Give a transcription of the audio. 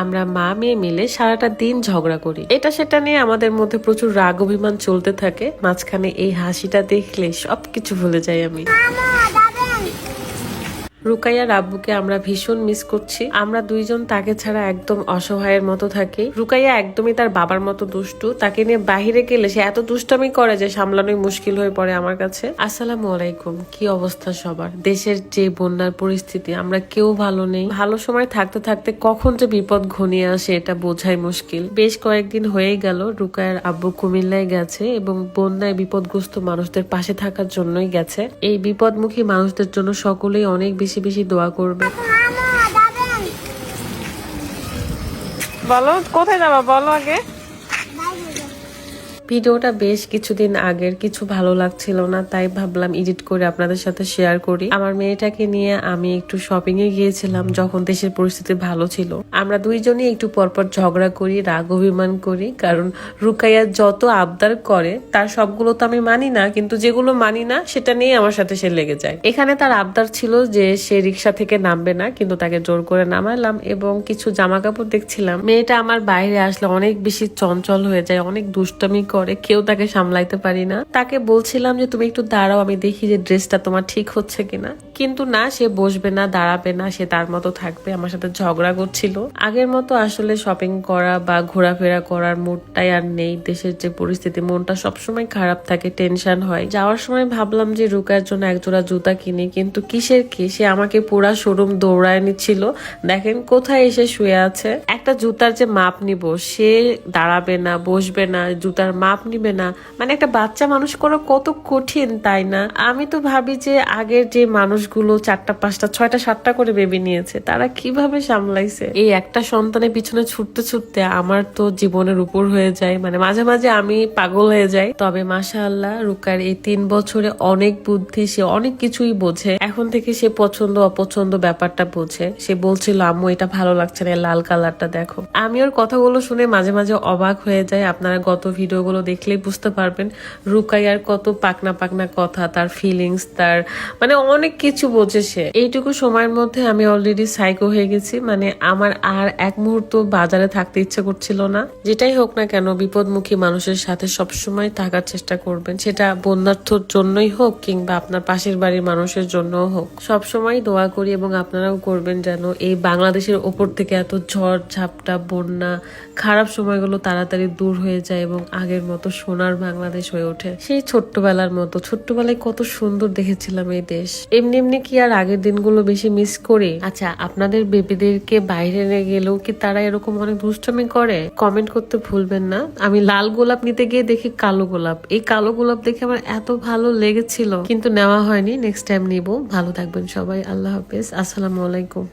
আমরা মা মেয়ে মিলে সারাটা দিন ঝগড়া করি, এটা সেটা নিয়ে আমাদের মধ্যে প্রচুর রাগ অভিমান চলতে থাকে। মাঝখানে এই হাসিটা দেখলে সবকিছু ভুলে যাই আমি। রুকাইয়ার আব্বুকে আমরা ভীষণ মিস করছি। আমরা দুইজন তাকে ছাড়া একদম অসহায়ের মতো থাকি। রুকাইয়া একদমই তার বাবার মতো দুষ্টু, তাকে নিয়ে বাহিরে গেলে সে এত দুষ্টামি করে যে সামলানোই মুশকিল হয়ে পড়ে আমার কাছে। আসসালামু আলাইকুম, কি অবস্থা সবার? দেশের যে বন্যার পরিস্থিতি, আমরা কেউ ভালো নেই। ভালো সময় থাকতে থাকতে কখন যে বিপদ ঘনিয়ে আসে এটা বোঝাই মুশকিল। বেশ কয়েকদিন হয়েই গেল রুকাইয়ার আব্বু কুমিল্লায় গেছে এবং বন্যায় বিপদগ্রস্ত মানুষদের পাশে থাকার জন্যই গেছে। এই বিপদমুখী মানুষদের জন্য সকলেই অনেক বেশি বেশি দোয়া করবে। বলো কোথায় যাবা, বলো আগে। ভিডিওটা বেশ কিছুদিন আগের, কিছু ভালো লাগছিল না, তাই ভাবলাম এডিট করে আপনাদের সাথে শেয়ার করি। আমার মেয়েটাকে নিয়ে আমি একটু শপিং এ গিয়েছিলাম যখন দেশের পরিস্থিতি ভালো ছিল। আমরা দুইজনই একটু পরপর ঝগড়া করি, রাগ অভিমান করি, কারণ রুকাইয়া যত আবদার করে তার সবগুলো তো আমি মানি না, কিন্তু যেগুলো মানি না সেটা নিয়ে আমার সাথে সে লেগে যায়। এখানে তার আবদার ছিল যে সে রিক্সা থেকে নামবে না, কিন্তু তাকে জোর করে নামালাম। এবং কিছু জামা কাপড় দেখছিলাম। মেয়েটা আমার বাইরে আসলে অনেক বেশি চঞ্চল হয়ে যায়, অনেক দুষ্টমি করে, কেউ তাকে সামলাইতে পারি না। তাকে বলছিলাম যে তুমি একটু দাঁড়াও, আমি দেখি যে ড্রেসটা তোমার ঠিক হচ্ছে কিনা, কিন্তু না, সে বসবে না, দাঁড়াবে না, সে তার মতো থাকবে, আমার সাথে ঝগড়া করছিল। আগের মতো আসলে শপিং করা বা ঘোরাফেরা করার মুডটাই আর নেই। দেশের যে পরিস্থিতি, মনটা সবসময় খারাপ থাকে, টেনশন হয়। যাওয়ার সময় ভাবলাম যে রুকার জন্য একজোড়া জুতা কিনি, কিন্তু কিসের কি, সে আমাকে পুরা শোরুম দৌড়ায় নিচ্ছিল। দেখেন কোথায় এসে শুয়ে আছে। একটা জুতার যে মাপ নিব, সে দাঁড়াবে না, বসবে না, জুতার মাপ নিবে না। মানে একটা বাচ্চা মানুষ করা কত কঠিন, তাই না? আমি তো ভাবি যে আগের যে মানুষগুলো 4টা 5টা 6টা 7টা করে বেবি নিয়েছে, তারা কিভাবে সামলাইছে। এই একটা সন্তানের পিছনে ছুটতে ছুটতে আমার তো জীবনের উপর হয়ে যায়, মানে মাঝে মাঝে আমি পাগল হয়ে যাই। তবে মাশাআল্লাহ, রুকার এই 3 বছরে অনেক বুদ্ধি, সে অনেক কিছুই বোঝে। এখন থেকে সে পছন্দ অপছন্দ ব্যাপারটা বোঝে। সে বলছিল আম্মু এটা ভালো লাগছে না, লাল কালারটা দেখো। আমি ওর কথাগুলো শুনে মাঝে মাঝে অবাক হয়ে যায়। আপনারা গত ভিডিওগুলো দেখলেই বুঝতে পারবেন রুকাইয়ার কত পাকনা পাকনা কথা, তার ফিলিংস, তার মানে অনেক কিছু বোঝে সে। এইটুকু সময়ের মধ্যে আমি অলরেডি সাইকো হয়ে গেছি। মানে আমার আর এক মুহূর্ত বাজারে থাকতে ইচ্ছে করছিল না। যেটাই হোক না কেন, বিপদমুখী মানুষের সাথে সবসময় থাকার চেষ্টা করবেন, সেটা বন্যার্থর জন্যই হোক কিংবা আপনার পাশের বাড়ির মানুষের জন্যও হোক। সবসময় দোয়া করি এবং আপনারাও করবেন যেন এই বাংলাদেশের ওপর থেকে এত ঝড় ঝাপটা, বন্যা, খারাপ সময়গুলো তাড়াতাড়ি দূর হয়ে যায় এবং আগের মতো সোনার বাংলাদেশ হয়ে ওঠে। সেই ছোট্টবেলার মতো, ছোট্টবেলায় কত সুন্দর দেখেছিলাম এই দেশ। এমনি এমনি কি আর আগের দিনগুলো বেশি মিস করি? আচ্ছা, আপনাদের বেবিদেরকে বাইরে নিয়ে গেলেও কি তারা এরকম অনেক দুষ্টমি করে? কমেন্ট করতে ভুলবেন না। আমি লাল গোলাপ নিতে গিয়ে দেখি কালো গোলাপ। এই কালো গোলাপ দেখে আমার এত ভালো লেগেছিল, কিন্তু নেওয়া হয়নি। নেক্সট টাইম নিব। ভালো থাকবেন সবাই, আল্লাহ হাফেজ, আসসালামু আলাইকুম।